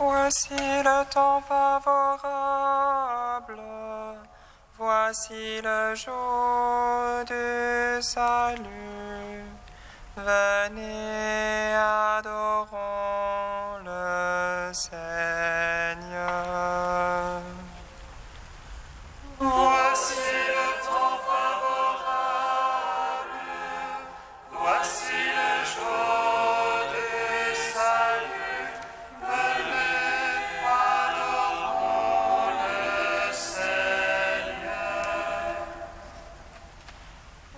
Voici le temps favorable, voici le jour du salut. Venez, adorons le Seigneur. Voici le temps favorable, voici le jour du salut. Venez, adorons le Seigneur.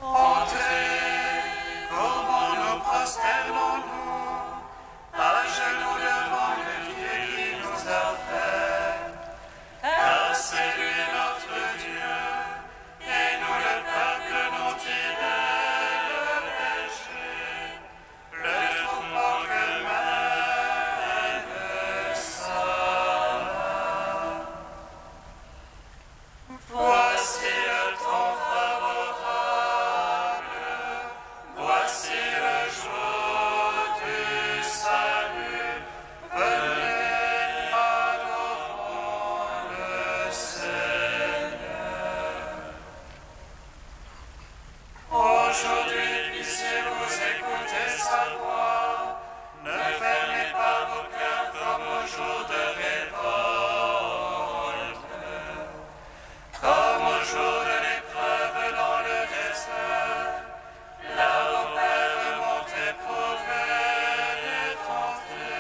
Entrez, courbons-nous, prosternons-nous, à genoux devant le Dieu qui nous a fait. Car c'est lui notre Dieu, et nous le peuple dont il est le péché, le troupeau que mène sa main. Voici le temps favorable, voici le jour du salut. Venez, adorons le Seigneur. Aujourd'hui, puissiez-vous écouter sa voix. Ne fermez pas vos cœurs comme au jour de révolte, comme au jour de l'épreuve dans le désert, là où Père m'ont éprouvé et tenté,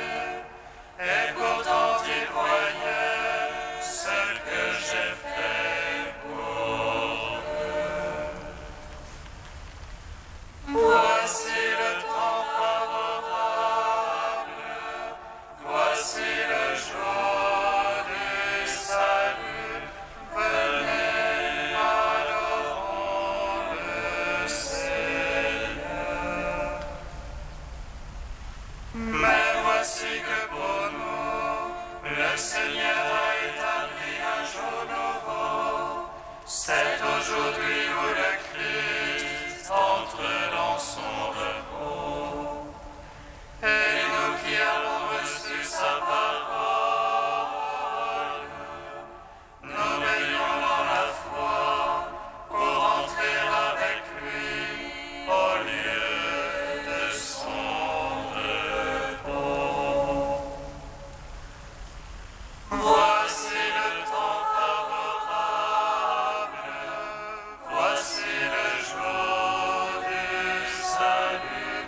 et pourtant il voyait ce que j'ai fait pour eux. Voici le temps favorable, voici le jour du salut. Venez, adorons le Seigneur. Mais voici que pour nous, le Seigneur a établi un jour nouveau. C'est aujourd'hui où le Christ entre dans son repos. Et nous qui avons reçu sa parole, nous baignons dans la foi pour entrer avec lui au lieu de son repos. Voici le temps favorable, voici le jour du salut.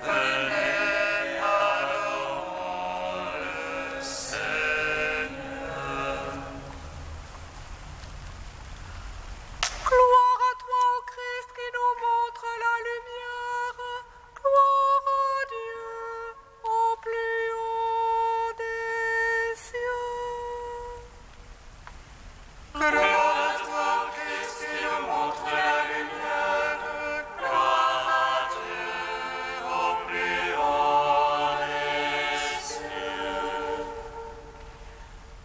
Venez, adorons le Seigneur. Gloire à toi, ô Christ, qui nous montre la lumière. Gloire à Dieu au plus haut des cieux. Gloire à toi, Christ, qui nous montre la lumière. Gloire à Dieu au plus haut des cieux.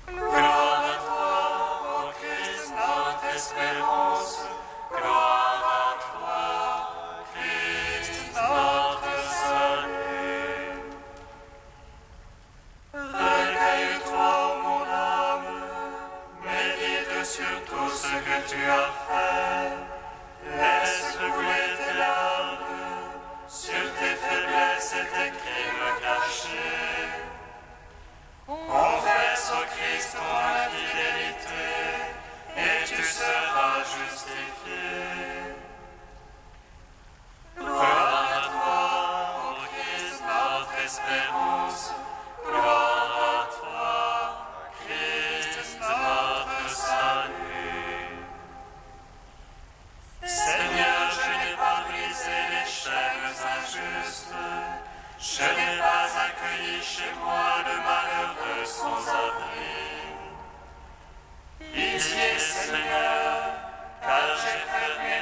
Gloire à toi, ô Christ, notre espérance. Gloire à toi, Christ, notre salut. Recueille-toi, ô mon âme, médite sur tout ce que tu as fait. Laisse couler tes larmes sur tes faiblesses et tes crimes cachés. Confesse au Christ ton infidélité et tu seras justifié. Gloire à toi, ô Christ, notre espérance. Gloire à toi, Christ, notre salut. Seigneur, je n'ai pas brisé les chaînes injustes. Je n'ai pas accueilli chez moi de malheureux sans abri. Pitié, Seigneur, car j'ai fermé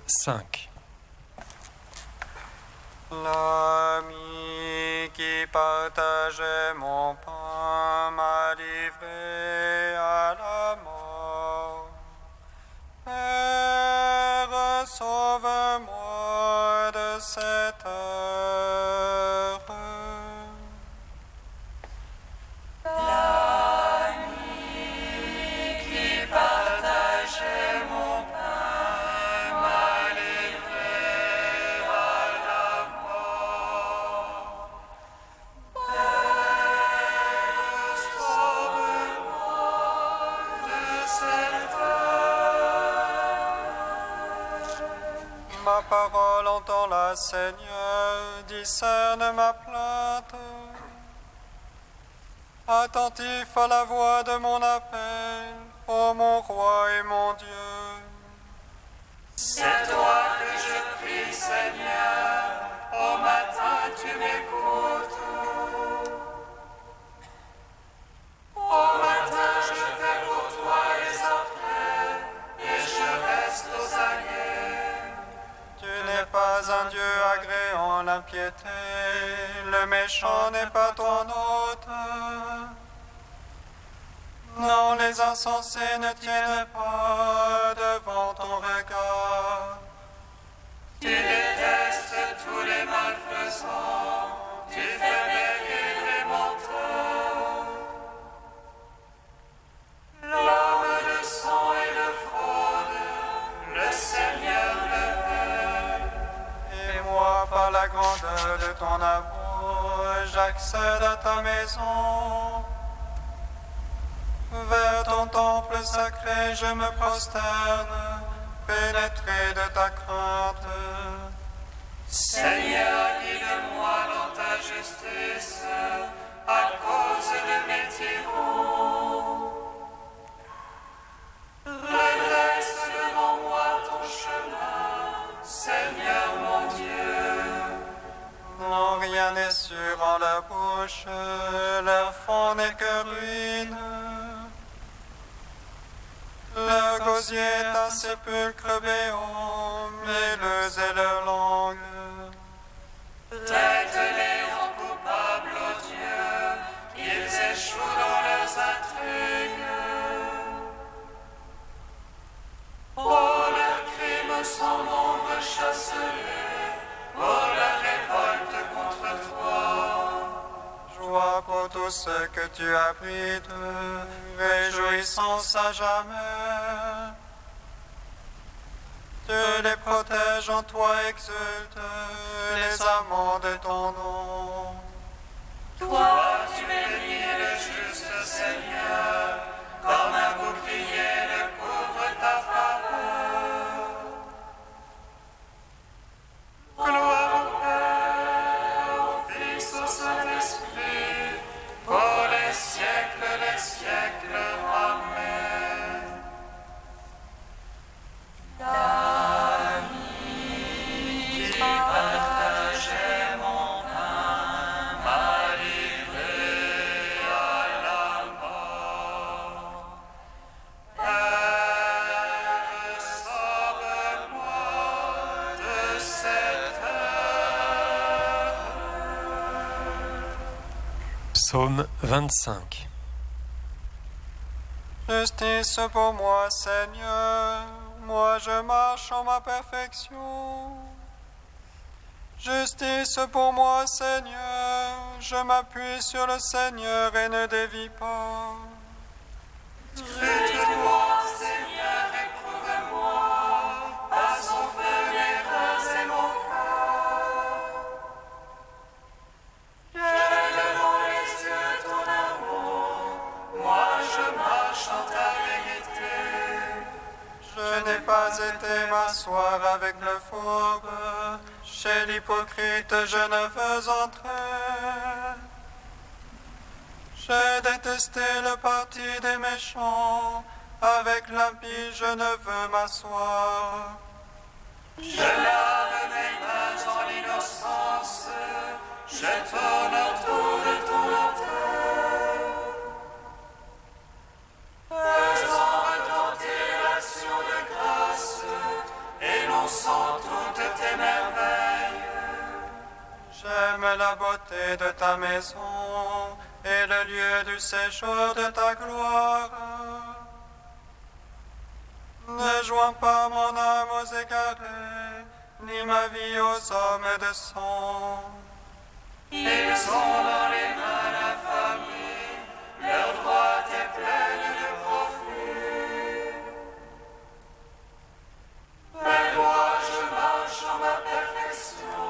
5. L'ami qui partageait mon pain m'a livré à la mort. Père, sauve-moi de cette heure. Ma parole entends-la, Seigneur, discerne ma plainte. Attentif à la voix de mon appel, ô mon roi et mon Dieu. C'est toi que je prie, Seigneur, au matin tu m'écoutes. Au matin je fais pour toi les affaires et je reste aux aguets. Tu n'es pas un Dieu agréant l'impiété, le méchant n'est pas ton hôte. Non, les insensés ne tiennent pas devant ton regard. Tu détestes tous les malfaisants, tu fais périr les menteurs. L'homme de sang et de fraude, le Seigneur le hait. Et moi, par la grandeur de ton amour, j'accède à ta maison. Vers ton temple sacré, je me prosterne, pénétré de ta crainte. Seigneur, guide-moi dans ta justice, à cause de mes tyrans. Redresse devant moi ton chemin, Seigneur mon Dieu. Non, rien n'est sûr en leur bouche, leur fond n'est que ruine. Leur gosier est un sépulcre béant, mielleuse est leur langue. Traite-les en coupables, ô Dieu, qu'ils échouent dans leurs intrigues. Oh, leurs crimes sans nombre, chasse-les, pour leur révolte contre toi. Joie pour tous ceux que tu abrites, réjouissance à jamais. Tu les protèges en toi, exulte les amants de ton nom. Toi, tu bénis le juste Seigneur, comme un bouclier ne couvre ta faveur. Gloire au Père, au Fils, au Saint-Esprit, pour les siècles des siècles. Amen. Qui partageait mon pain m'a livré à la mort. Père, sauve-moi de cette heure. Psaume 25. Justice pour moi, Seigneur, moi je marche en ma perfection. Justice pour moi, Seigneur, je m'appuie sur le Seigneur et ne dévie pas. Traite-moi, Seigneur, éprouve-moi, à son feu mes reins et mon cœur. J'ai devant les yeux ton amour, moi je marche en ta vérité. Je n'ai pas été m'asseoir avec le fourbe, chez l'hypocrite je ne veux entrer. J'ai détesté le parti des méchants, avec l'impie je ne veux m'asseoir. Je lave mes mains en l'innocence, je tourne autour de ton autel. Faisant retentir l'action de grâce, énonçant sainteté de ta maison et le lieu du séjour de ta gloire. Ne joins pas mon âme aux égarés, ni ma vie aux hommes de sang. Ils ont dans les mains l'infamie, leur droite est pleine de profit. Mais moi je marche en ma perfection,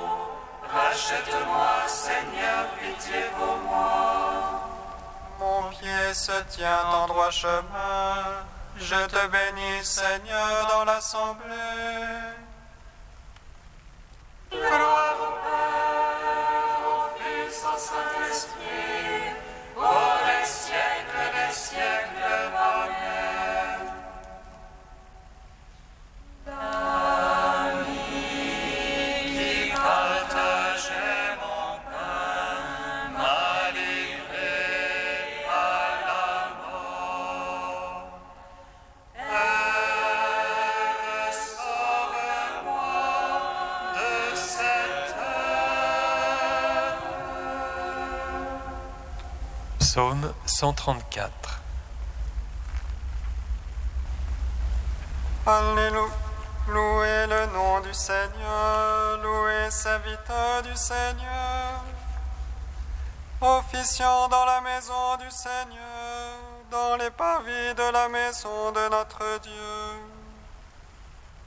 rachète-moi Seigneur, pitié pour moi. Mon pied se tient en droit chemin, je te bénis Seigneur dans l'assemblée. Gloire au Père, au Fils, au Saint-Esprit, pour les siècles des siècles. Amen. L'ami qui partageait mon pain m'a livré à la mort. Père, sauve-moi de cette heure. Psaume 134. Alléluia. Louez le nom du Seigneur, louez serviteurs du Seigneur, officiant dans la maison du Seigneur, dans les parvis de la maison de notre Dieu.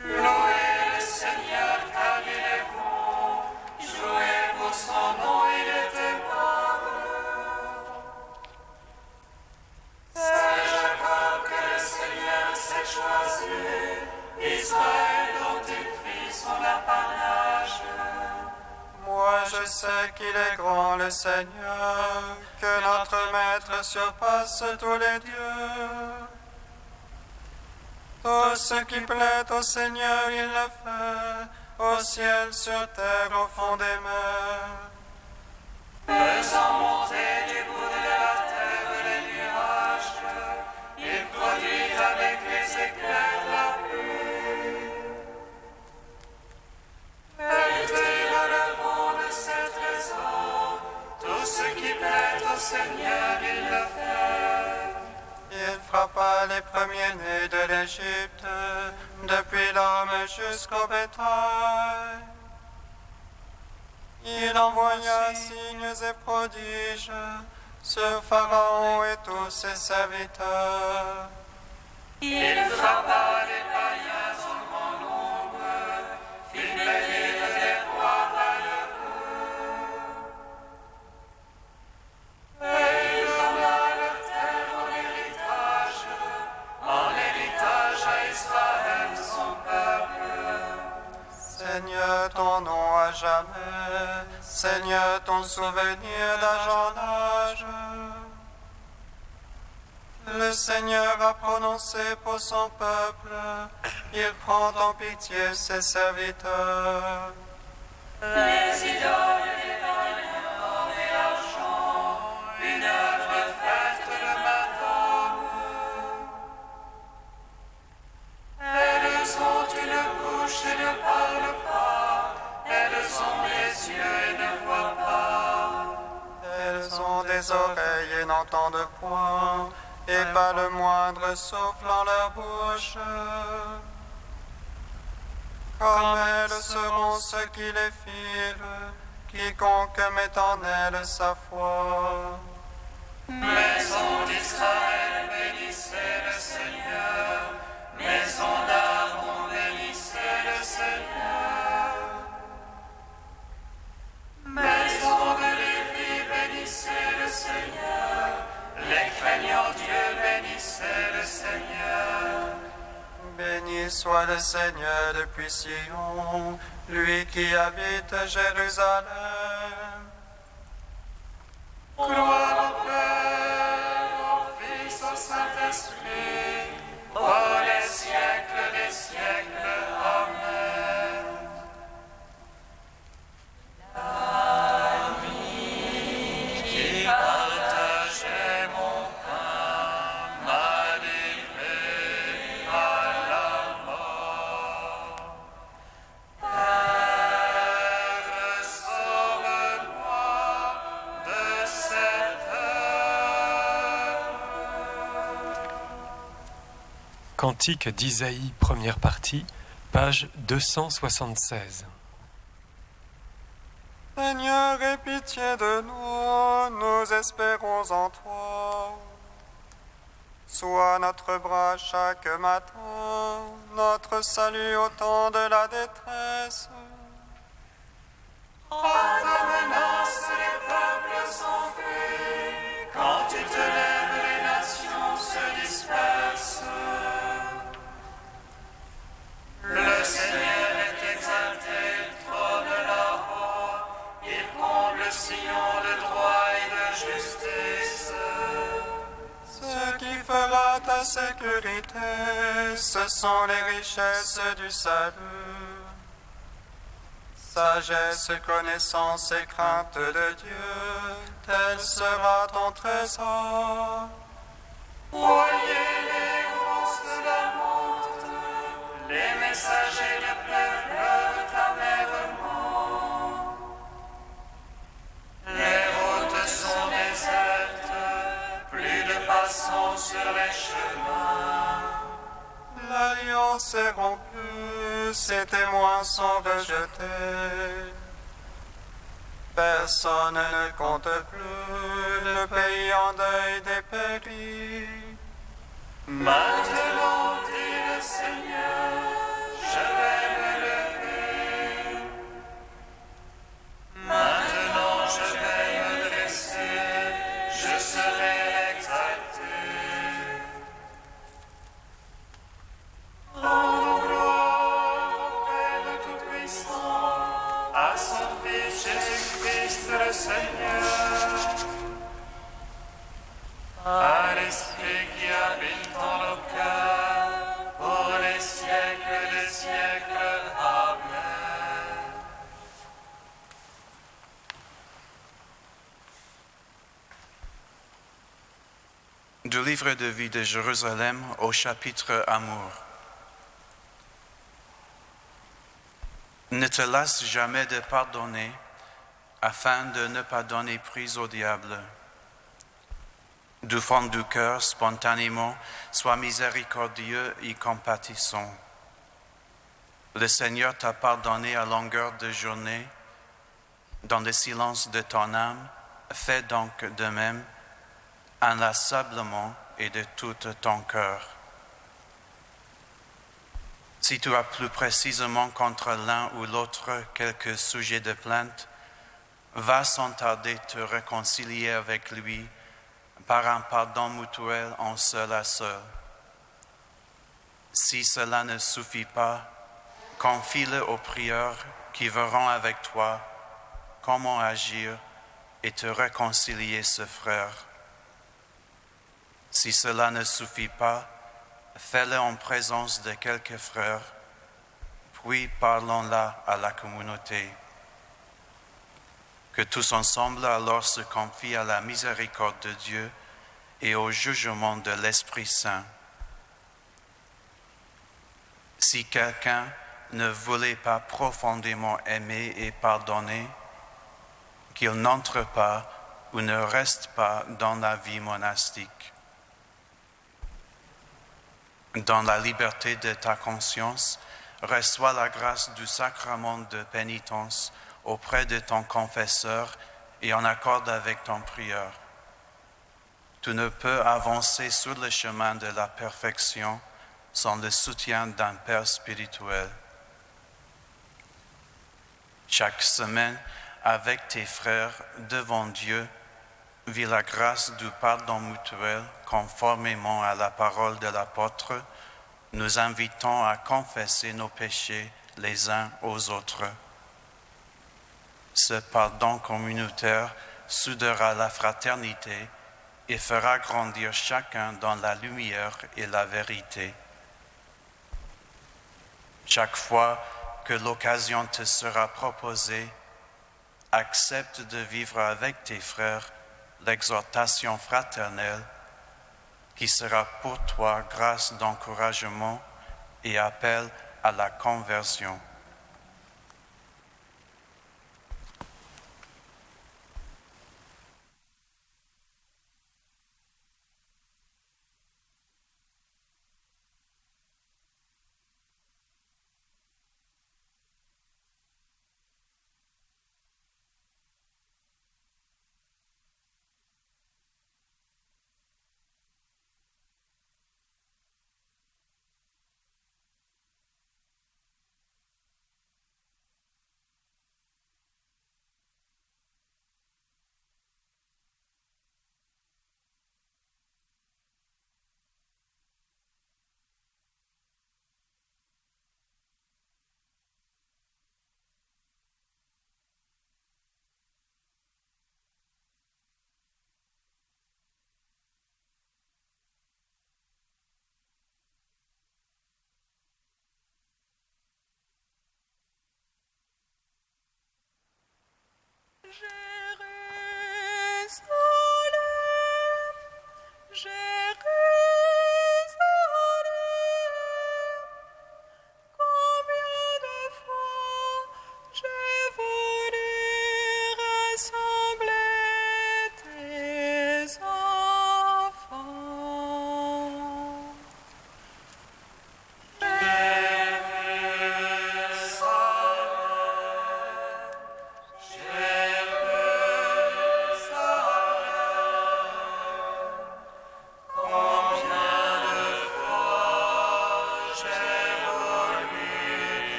Louez le Seigneur car il est bon, jouez pour son nom, il est aimable. C'est Jacob que le Seigneur s'est choisi, Israël dont il fit son apanage. Moi je sais qu'il est grand le Seigneur, que notre Maître surpasse tous les dieux. Tout ce qui plaît au Seigneur, il le fait, au ciel, sur terre, au fond des mers. Faisant monter du bout de la terre les nuages, il produit avec les éclairs la pluie. Elle tire le vent de ses trésors, tout ce qui plaît au Seigneur, il le fait. Il frappa les premiers-nés de l'Égypte, depuis l'homme jusqu'au bétail. Il envoya signes et prodiges sur Pharaon et tous ses serviteurs. Il frappa les païens en grand nombre, fit périr des rois valeureux. Et il donna leur terre en héritage à Israël son peuple. Seigneur, ton nom à jamais, Seigneur, ton souvenir d'âge en âge. Le Seigneur a prononcé pour son peuple, il prend en pitié ses serviteurs. Les idoles des païens or et argent, une œuvre faite de madone. Elles ont une bouche et ne parlent pas, elles ont des yeux et ne voient pas. Elles ont des oreilles et n'entendent point, et pas le moindre souffle en leur bouche. Comme elles seront ceux qui les firent, quiconque met en elles sa foi. Maison d'Israël, bénissez le Seigneur. Maison d'Aaron, bénissez le Seigneur. Maison de Lévi, bénissez le Seigneur. Les craignants Dieu, bénissez le Seigneur. Béni soit le Seigneur depuis Sion, lui qui habite Jérusalem. Gloire au Père, au Fils, au Saint-Esprit, pour les siècles des siècles. Amen. L'ami qui partageait mon pain m'a livré à la mort. Père, sauve-moi Cantique d'Isaïe, première partie, page 276. Seigneur, aie pitié de nous, nous espérons en toi. Sois notre bras chaque matin, notre salut au temps de la détresse. À ta menace, les peuples s'enfuient. Quand tu te lèves, les nations se dispersent. Le Seigneur est exalté, il trône là-haut. Il comble Sion de droit et de justice. Ce qui fera ta sécurité, ce sont les richesses du salut. Sagesse, connaissance et crainte de Dieu, tel sera ton trésor. Voyez les ronces de la montre, les messagers de pleurent amèrement. Les routes sont désertes, plus de passants sur les chemins. L'alliance est rompue, ses témoins sont rejetés. Personne ne compte plus, le pays en deuil dépérit. Maintenant, dit le Seigneur, je vais me lever. Maintenant, je vais me dresser, je serai exalté. Rendons gloire au Père de Tout-Puissant, à son Fils Jésus-Christ le Seigneur, à l'Esprit qui habite en nos cœurs, pour les siècles des siècles. Amen. Du livre de vie de Jérusalem au chapitre Amour. Ne te lasse jamais de pardonner, afin de ne pas donner prise au diable. Du fond du cœur, spontanément, sois miséricordieux et compatissant. Le Seigneur t'a pardonné à longueur de journée. Dans le silence de ton âme, fais donc de même, inlassablement et de tout ton cœur. Si tu as plus précisément contre l'un ou l'autre quelque sujet de plainte, va sans tarder te réconcilier avec lui par un pardon mutuel en seul à seul. Si cela ne suffit pas, confie-le aux prieurs qui verront avec toi comment agir et te réconcilier ce frère. Si cela ne suffit pas, fais-le en présence de quelques frères, puis parlons-là à la communauté. Que tous ensemble alors se confient à la miséricorde de Dieu et au jugement de l'Esprit Saint. Si quelqu'un ne voulait pas profondément aimer et pardonner, qu'il n'entre pas ou ne reste pas dans la vie monastique. Dans la liberté de ta conscience, reçois la grâce du sacrement de pénitence auprès de ton confesseur et en accord avec ton prieur. Tu ne peux avancer sur le chemin de la perfection sans le soutien d'un Père spirituel. Chaque semaine, avec tes frères devant Dieu, vis la grâce du pardon mutuel conformément à la parole de l'apôtre, nous invitons à confesser nos péchés les uns aux autres. Ce pardon communautaire soudera la fraternité et fera grandir chacun dans la lumière et la vérité. Chaque fois que l'occasion te sera proposée, accepte de vivre avec tes frères l'exhortation fraternelle qui sera pour toi grâce d'encouragement et appel à la conversion.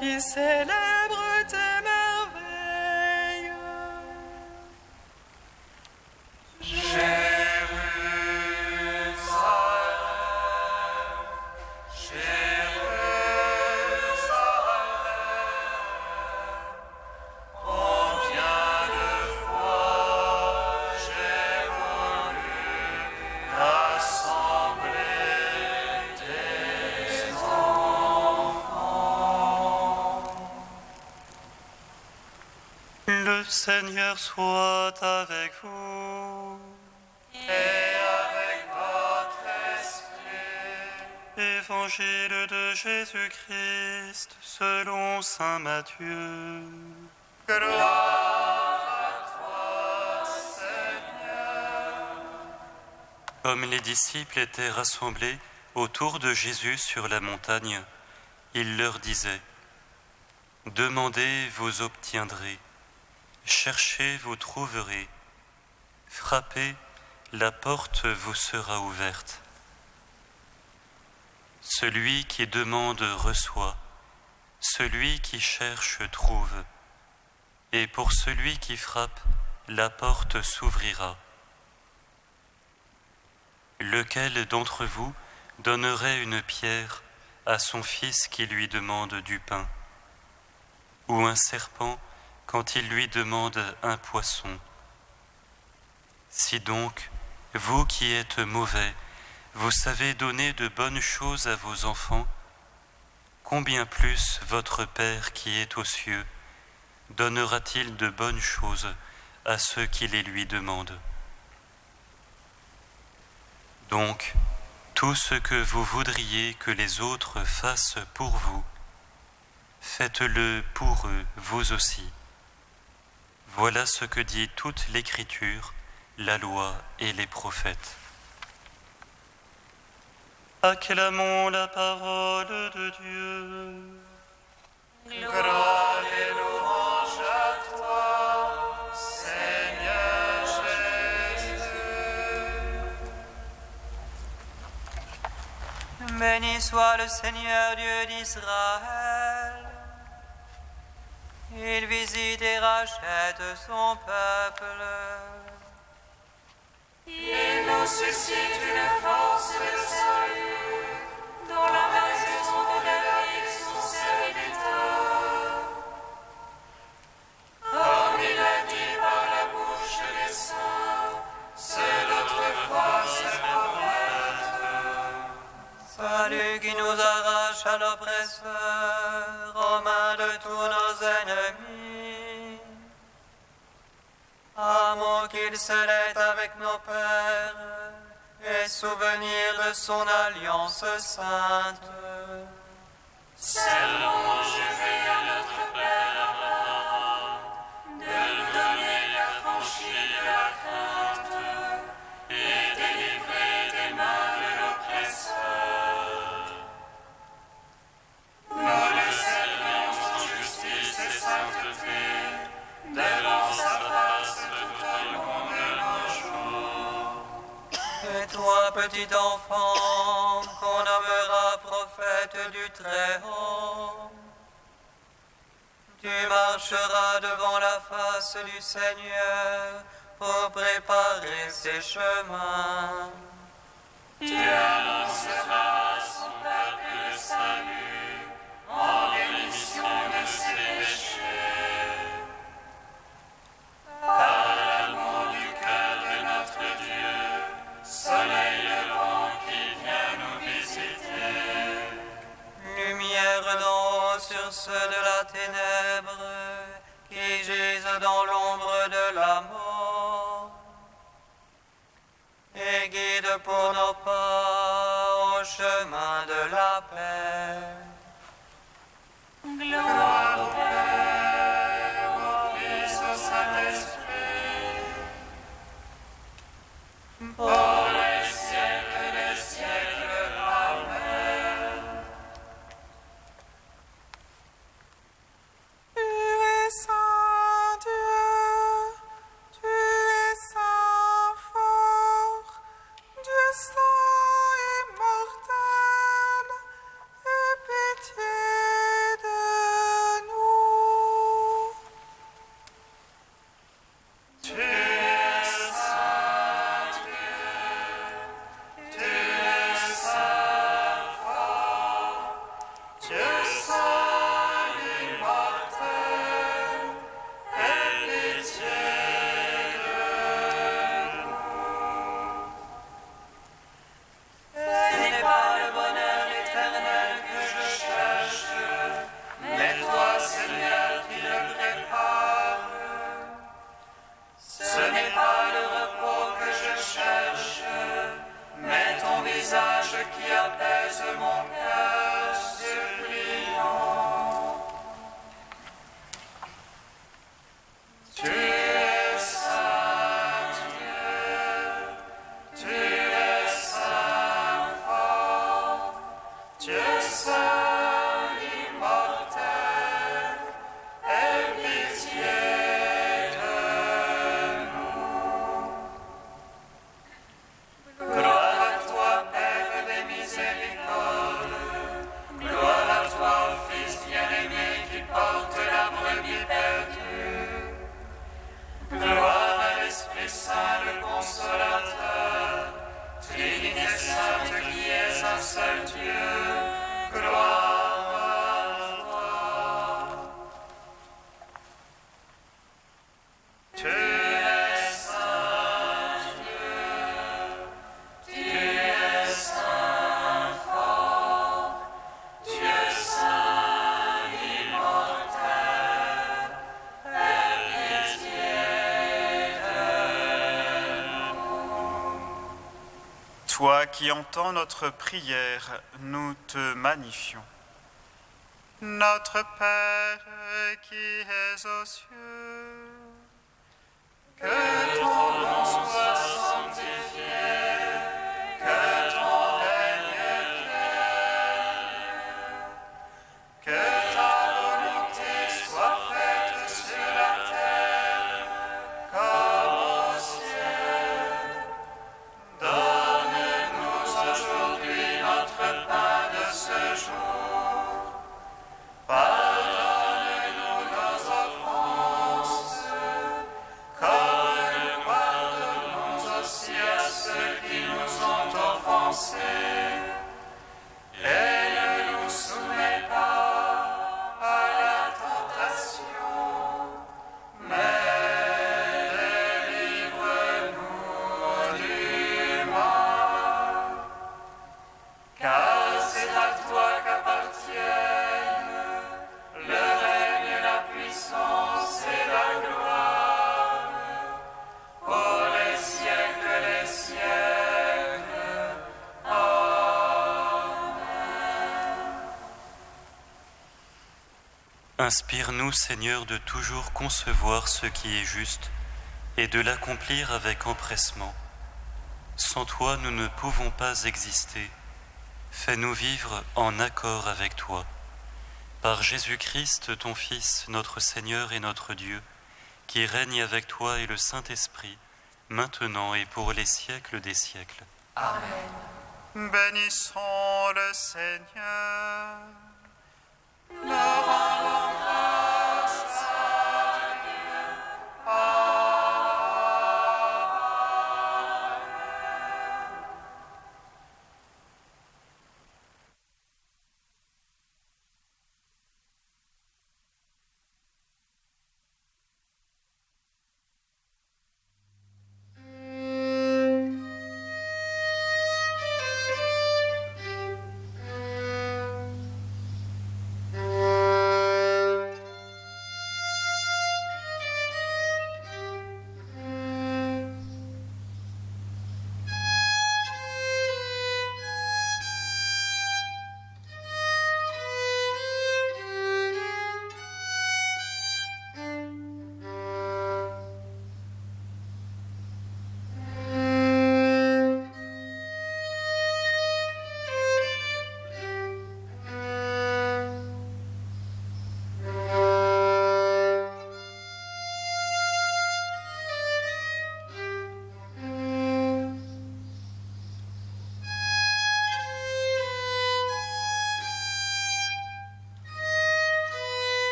qui célèbre tes merveilles. Le Seigneur soit avec vous. Et avec votre esprit. Évangile de Jésus-Christ selon saint Matthieu. Gloire à toi, Seigneur. Comme les disciples étaient rassemblés autour de Jésus sur la montagne, il leur disait : Demandez, vous obtiendrez. Cherchez, vous trouverez. Frappez, la porte vous sera ouverte. Celui qui demande reçoit, celui qui cherche trouve, et pour celui qui frappe, la porte s'ouvrira. Lequel d'entre vous donnerait une pierre à son fils qui lui demande du pain, ou un serpent quand il lui demande un poisson? Si donc, vous qui êtes mauvais, vous savez donner de bonnes choses à vos enfants, combien plus votre Père qui est aux cieux donnera-t-il de bonnes choses à ceux qui les lui demandent? Donc, tout ce que vous voudriez que les autres fassent pour vous, faites-le pour eux, vous aussi. Voilà ce que dit toute l'Écriture, la loi et les prophètes. Acclamons la parole de Dieu. Gloire et louange à toi, Seigneur Jésus. Béni soit le Seigneur Dieu d'Israël. Il visite et rachète son peuple. Il nous suscite une force de salut, dans la maison de David, son serviteur. Comme il a dit par la bouche des saints, c'est d'autrefois ses prophètes. Salut qui nous arrache à l'oppresseur, aux mains de tous nos ennemis. Amour qu'il scellait avec nos pères, et souvenir de son alliance sainte. Seulement juré à notre Père Abraham, de nous donner l'affranchie de la crainte, et délivrer des mains de l'oppresseur. Nous le servions en justice et sainteté, devant sa face tout au long de nos jours. Et toi, petit enfant, qu'on nommera prophète du Très-Haut, tu marcheras devant la face du Seigneur pour préparer ses chemins. Tu annonceras à son peuple le salut, en rémission de ses péchés. Par l'amour du cœur de notre Dieu, soleil levant qui vient nous visiter. Lumière d'en haut sur ceux de la ténèbre, qui gisent dans l'ombre de la mort. Et guide pour nos pas au chemin de la paix. Gloire au Père, au Fils, au Saint-Esprit, pour les siècles des siècles. Amen. Tu es saint Dieu, tu es saint fort, Dieu saint immortel, consolateur, Trinité sainte qui es un seul Dieu, gloire à toi. Tu es saint Dieu, tu es saint fort, Dieu saint immortel, aie pitié de nous. Toi qui entends notre prière, nous te magnifions. Notre Père qui es aux cieux, Que ton nom soit sanctifié, que ton règne vienne, que ta volonté soit faite sur la terre comme au ciel. Donne-nous aujourd'hui notre pain de ce jour. Pardonne-nous nos offenses, comme nous pardonnons aussi à ceux qui nous ont offensés. Et ne nous soumets pas à la tentation, mais délivre-nous du mal. Car c'est à toi qu'appartiennent le règne, la puissance et la gloire, pour les siècles des siècles. Inspire-nous, Seigneur, de toujours concevoir ce qui est juste et de l'accomplir avec empressement. Sans toi, nous ne pouvons pas exister. Fais-nous vivre en accord avec toi. Par Jésus-Christ, ton Fils, notre Seigneur et notre Dieu, qui règne avec toi et le Saint-Esprit, maintenant et pour les siècles des siècles. bénissons le Seigneur. Nous rendons